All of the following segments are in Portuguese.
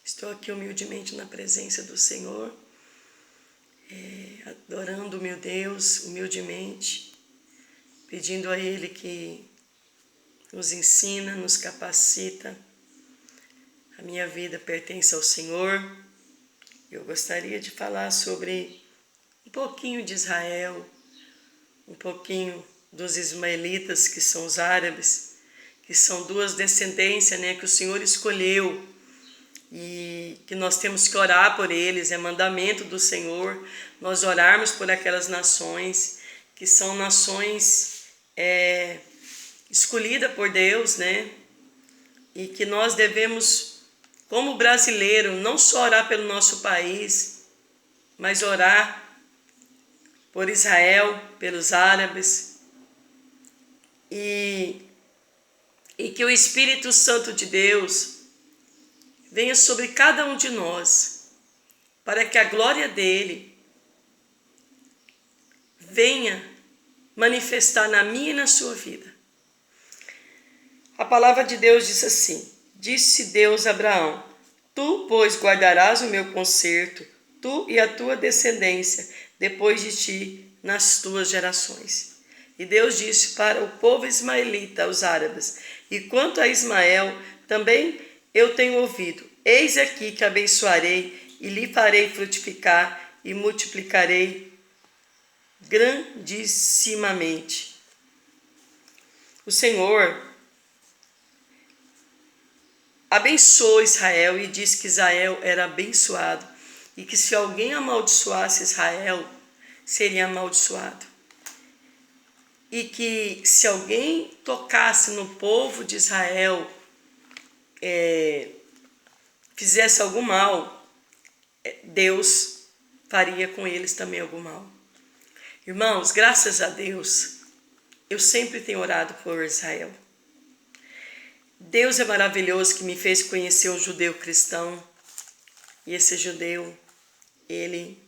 Estou aqui humildemente na presença do Senhor, adorando o meu Deus humildemente, pedindo a Ele que nos ensina, nos capacita. A minha vida pertence ao Senhor. Eu gostaria de falar sobre um pouquinho de Israel, um pouquinho dos ismaelitas, que são os árabes, que são duas descendências, que o Senhor escolheu e que nós temos que orar por eles. É mandamento do Senhor nós orarmos por aquelas nações que são nações escolhidas por Deus, e que nós devemos, como brasileiro, não só orar pelo nosso país, mas orar por Israel, pelos árabes, e que o Espírito Santo de Deus venha sobre cada um de nós, para que a glória dele venha manifestar na minha e na sua vida. A palavra de Deus diz assim: disse Deus a Abraão: tu, pois, guardarás o meu concerto, tu e a tua descendência, depois de ti, nas tuas gerações. E Deus disse para o povo ismaelita, os árabes: e quanto a Ismael, também eu tenho ouvido. Eis aqui que abençoarei e lhe farei frutificar e multiplicarei grandissimamente. O Senhor abençoou Israel e disse que Israel era abençoado e que se alguém amaldiçoasse Israel, seria amaldiçoado. E que se alguém tocasse no povo de Israel, fizesse algum mal, Deus faria com eles também algum mal. Irmãos, graças a Deus, eu sempre tenho orado por Israel. Deus é maravilhoso, que me fez conhecer o judeu cristão. E esse judeu, ele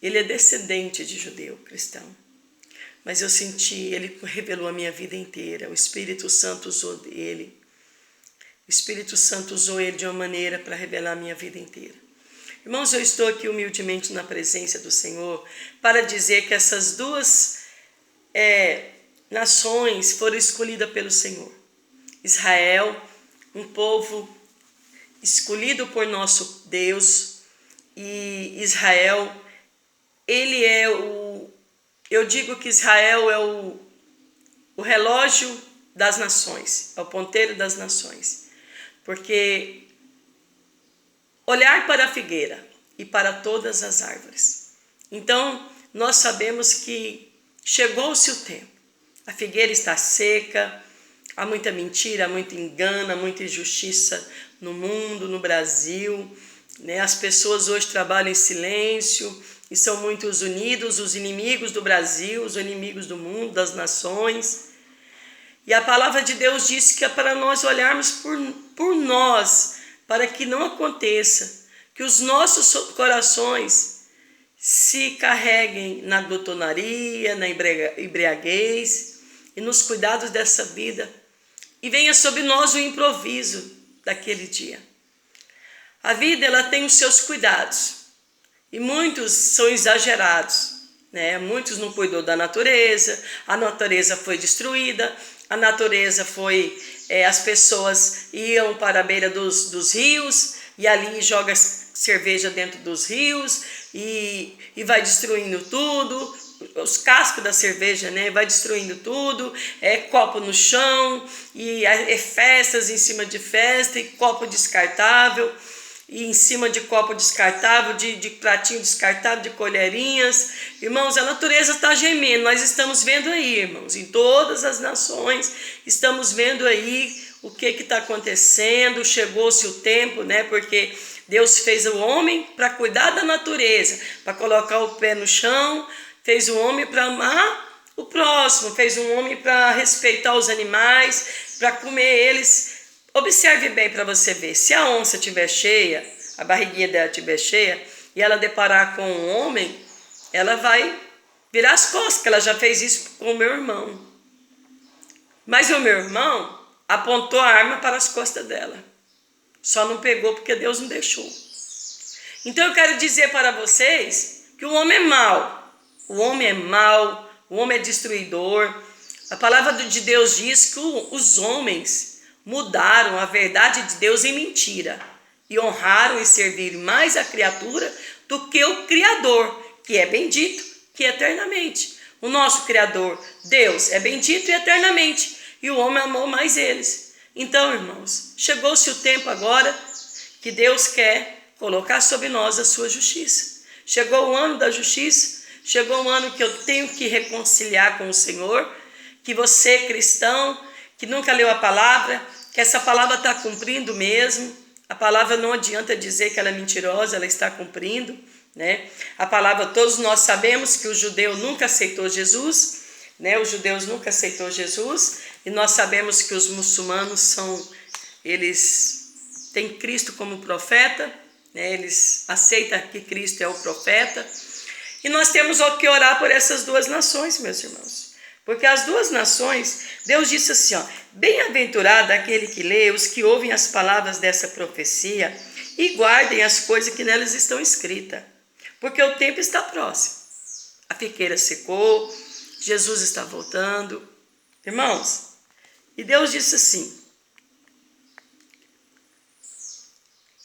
é descendente de judeu cristão. Mas eu senti, ele revelou a minha vida inteira. O Espírito Santo usou ele. O Espírito Santo usou ele de uma maneira para revelar a minha vida inteira. Irmãos, eu estou aqui humildemente na presença do Senhor para dizer que essas duas nações foram escolhidas pelo Senhor. Israel, um povo escolhido por nosso Deus, e Israel, ele é eu digo que Israel é o relógio das nações, é o ponteiro das nações, porque olhar para a figueira e para todas as árvores. Então, nós sabemos que chegou-se o tempo, a figueira está seca, há muita mentira, há muito engano, há muita injustiça no mundo, no Brasil, As pessoas hoje trabalham em silêncio e são muitos unidos, os inimigos do Brasil, os inimigos do mundo, das nações. E a palavra de Deus diz que é para nós olharmos por nós, para que não aconteça que os nossos corações se carreguem na glutonaria, na embriaguez e nos cuidados dessa vida, e venha sobre nós o improviso daquele dia. A vida, ela tem os seus cuidados, e muitos são exagerados, Muitos não cuidou da natureza, a natureza foi destruída, a natureza foi, as pessoas iam para a beira dos rios, e ali joga cerveja dentro dos rios, e vai destruindo tudo, os cascos da cerveja, vai destruindo tudo, copo no chão, e festas em cima de festa, e copo descartável, e em cima de copo descartável, de pratinho descartável, de colherinhas. Irmãos, a natureza está gemendo, nós estamos vendo aí, irmãos, em todas as nações, estamos vendo aí o que está acontecendo. Chegou-se o tempo, porque Deus fez o homem para cuidar da natureza, para colocar o pé no chão, fez o homem para amar o próximo, fez um homem para respeitar os animais, para comer eles. Observe bem para você ver, se a onça estiver cheia, a barriguinha dela estiver cheia, e ela deparar com um homem, ela vai virar as costas, que ela já fez isso com o meu irmão. Mas o meu irmão apontou a arma para as costas dela. Só não pegou porque Deus não deixou. Então eu quero dizer para vocês que o homem é mau. O homem é mau, o homem é destruidor. A palavra de Deus diz que os homens mudaram a verdade de Deus em mentira e honraram e serviram mais a criatura do que o Criador, que é bendito, que eternamente. O nosso Criador, Deus, é bendito e eternamente, e o homem amou mais eles. Então, irmãos, chegou-se o tempo agora que Deus quer colocar sobre nós a sua justiça. Chegou o ano da justiça, chegou o ano que eu tenho que reconciliar com o Senhor, que você, cristão, que nunca leu a palavra, que essa palavra está cumprindo mesmo. A palavra não adianta dizer que ela é mentirosa, ela está cumprindo, né? A palavra, todos nós sabemos que o judeu nunca aceitou Jesus, né? Os judeus nunca aceitou Jesus, e nós sabemos que os muçulmanos eles têm Cristo como profeta, né? Eles aceitam que Cristo é o profeta, e nós temos que orar por essas duas nações, meus irmãos, porque as duas nações, Deus disse assim, ó, bem-aventurado aquele que lê, os que ouvem as palavras dessa profecia e guardem as coisas que nelas estão escritas, porque o tempo está próximo. A figueira secou, Jesus está voltando. Irmãos, e Deus disse assim,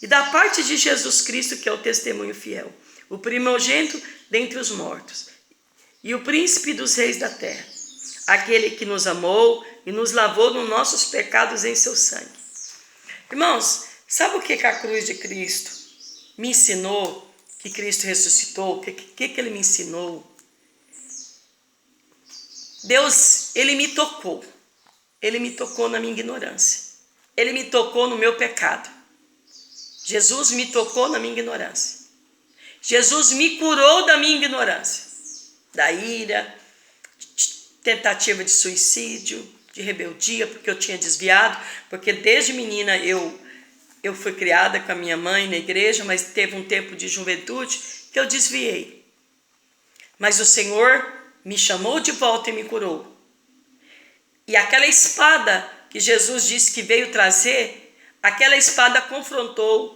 e da parte de Jesus Cristo, que é o testemunho fiel, o primogênito dentre os mortos, e o príncipe dos reis da terra, aquele que nos amou e nos lavou dos nossos pecados em seu sangue. Irmãos, sabe o que a cruz de Cristo me ensinou? Que Cristo ressuscitou? O que ele me ensinou? Deus, ele me tocou. Ele me tocou na minha ignorância. Ele me tocou no meu pecado. Jesus me tocou na minha ignorância. Jesus me curou da minha ignorância. Da ira, tentativa de suicídio, de rebeldia, porque eu tinha desviado, porque desde menina eu fui criada com a minha mãe na igreja, mas teve um tempo de juventude que eu desviei. Mas o Senhor me chamou de volta e me curou. E aquela espada que Jesus disse que veio trazer, aquela espada confrontou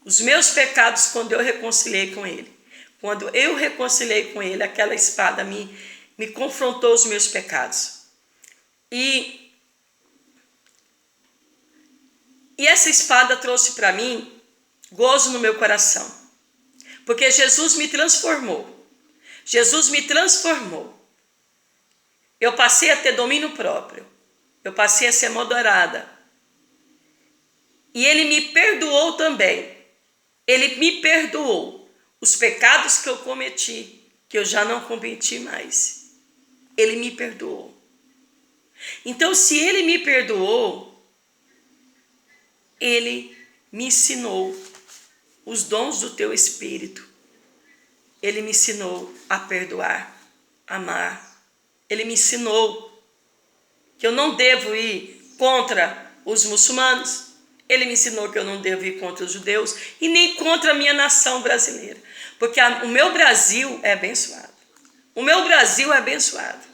os meus pecados quando eu reconciliei com Ele. Quando eu reconciliei com Ele, aquela espada me confrontou os meus pecados. E essa espada trouxe para mim gozo no meu coração. Porque Jesus me transformou. Jesus me transformou. Eu passei a ter domínio próprio. Eu passei a ser moderada. E Ele me perdoou também. Ele me perdoou os pecados que eu cometi, que eu já não cometi mais. Ele me perdoou. Então, se Ele me perdoou, Ele me ensinou os dons do teu Espírito. Ele me ensinou a perdoar, amar. Ele me ensinou que eu não devo ir contra os muçulmanos. Ele me ensinou que eu não devo ir contra os judeus e nem contra a minha nação brasileira. Porque o meu Brasil é abençoado. O meu Brasil é abençoado.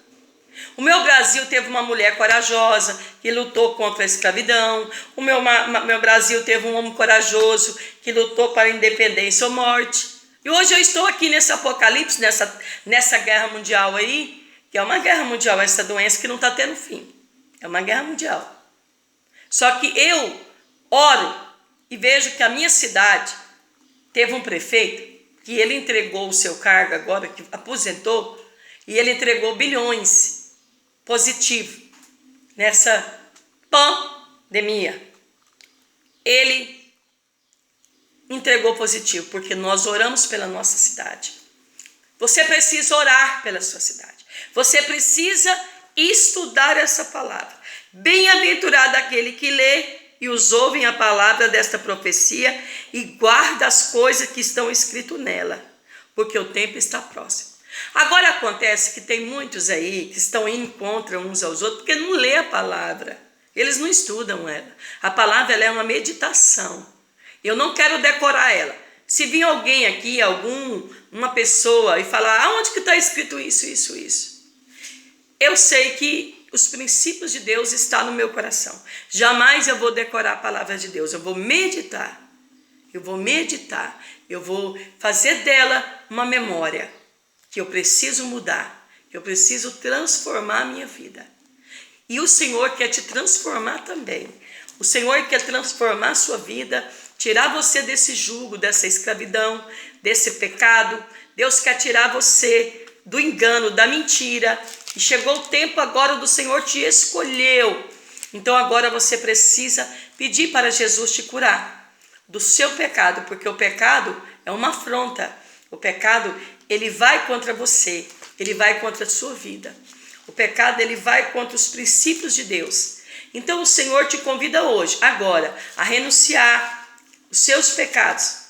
O meu Brasil teve uma mulher corajosa que lutou contra a escravidão. O meu Brasil teve um homem corajoso que lutou para a independência ou morte. E hoje eu estou aqui nesse apocalipse, nessa guerra mundial aí, que é uma guerra mundial, essa doença que não está tendo fim. É uma guerra mundial. Só que eu oro e vejo que a minha cidade teve um prefeito que ele entregou o seu cargo agora, que aposentou, e ele entregou bilhões positivo nessa pandemia. Ele entregou positivo, porque nós oramos pela nossa cidade. Você precisa orar pela sua cidade. Você precisa estudar essa palavra. Bem-aventurado aquele que lê e os ouvem a palavra desta profecia e guarda as coisas que estão escritas nela, porque o tempo está próximo. Agora acontece que tem muitos aí que estão indo contra uns aos outros porque não lê a palavra. Eles não estudam ela. A palavra ela é uma meditação. Eu não quero decorar ela. Se vir alguém aqui, uma pessoa e falar, aonde que está escrito isso, isso, isso? Eu sei que os princípios de Deus estão no meu coração. Jamais eu vou decorar a palavra de Deus, eu vou meditar. Eu vou fazer dela uma memória que eu preciso mudar, que eu preciso transformar a minha vida. E o Senhor quer te transformar também. O Senhor quer transformar a sua vida, tirar você desse jugo, dessa escravidão, desse pecado. Deus quer tirar você do engano, da mentira. E chegou o tempo agora do Senhor te escolheu. Então agora você precisa pedir para Jesus te curar do seu pecado, porque o pecado é uma afronta. O pecado, ele vai contra você, ele vai contra a sua vida. O pecado, ele vai contra os princípios de Deus. Então o Senhor te convida hoje, agora, a renunciar os seus pecados.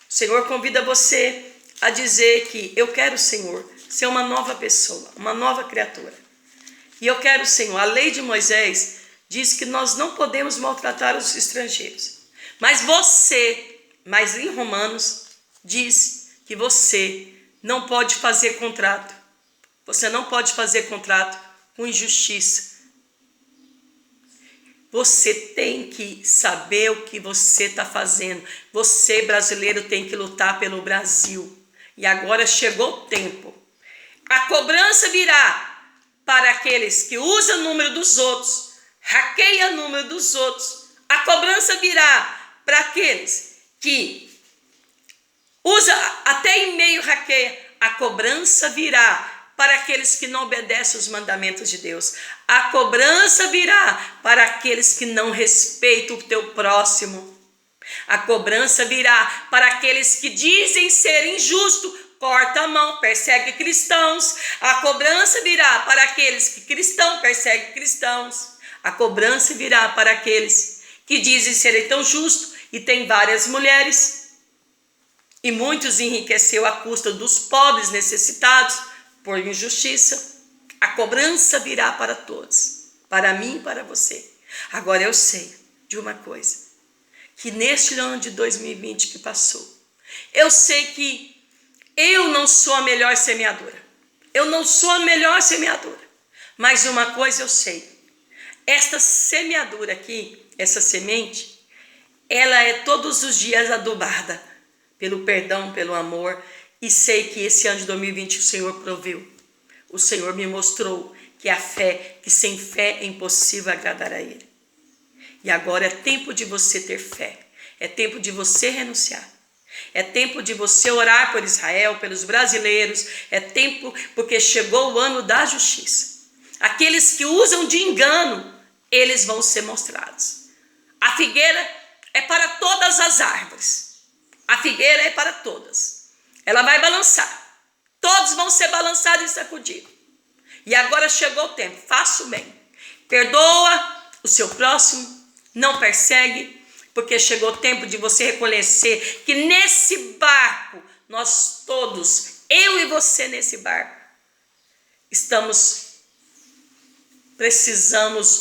O Senhor convida você a dizer que eu quero, Senhor, ser uma nova pessoa, uma nova criatura. E eu quero, Senhor, a lei de Moisés diz que nós não podemos maltratar os estrangeiros. Mas em Romanos diz que você não pode fazer contrato. Você não pode fazer contrato com injustiça. Você tem que saber o que você está fazendo. Você, brasileiro, tem que lutar pelo Brasil. E agora chegou o tempo. A cobrança virá para aqueles que usam o número dos outros, hackeiam o número dos outros. A cobrança virá para aqueles que usam até e-mail hackeia. A cobrança virá para aqueles que não obedecem os mandamentos de Deus. A cobrança virá para aqueles que não respeitam o teu próximo. A cobrança virá para aqueles que dizem ser injusto, corta a mão, persegue cristãos. A cobrança virá para aqueles que cristão persegue cristãos. A cobrança virá para aqueles que dizem serem tão justos e tem várias mulheres. E muitos enriqueceu à custa dos pobres necessitados por injustiça. A cobrança virá para todos, para mim e para você. Agora eu sei de uma coisa, que neste ano de 2020 que passou, eu sei que eu não sou a melhor semeadora. Eu não sou a melhor semeadora. Mas uma coisa eu sei, esta semeadura aqui, essa semente, ela é todos os dias adubada pelo perdão, pelo amor. E sei que esse ano de 2020 o Senhor proveu. O Senhor me mostrou que a fé, que sem fé é impossível agradar a Ele. E agora é tempo de você ter fé. É tempo de você renunciar. É tempo de você orar por Israel, pelos brasileiros. É tempo porque chegou o ano da justiça. Aqueles que usam de engano, eles vão ser mostrados. A figueira é para todas as árvores. A figueira é para todas. Ela vai balançar. Todos vão ser balançados e sacudidos. E agora chegou o tempo. Faça o bem. Perdoa o seu próximo. Não persegue. Porque chegou o tempo de você reconhecer que nesse barco, nós todos, eu e você nesse barco, precisamos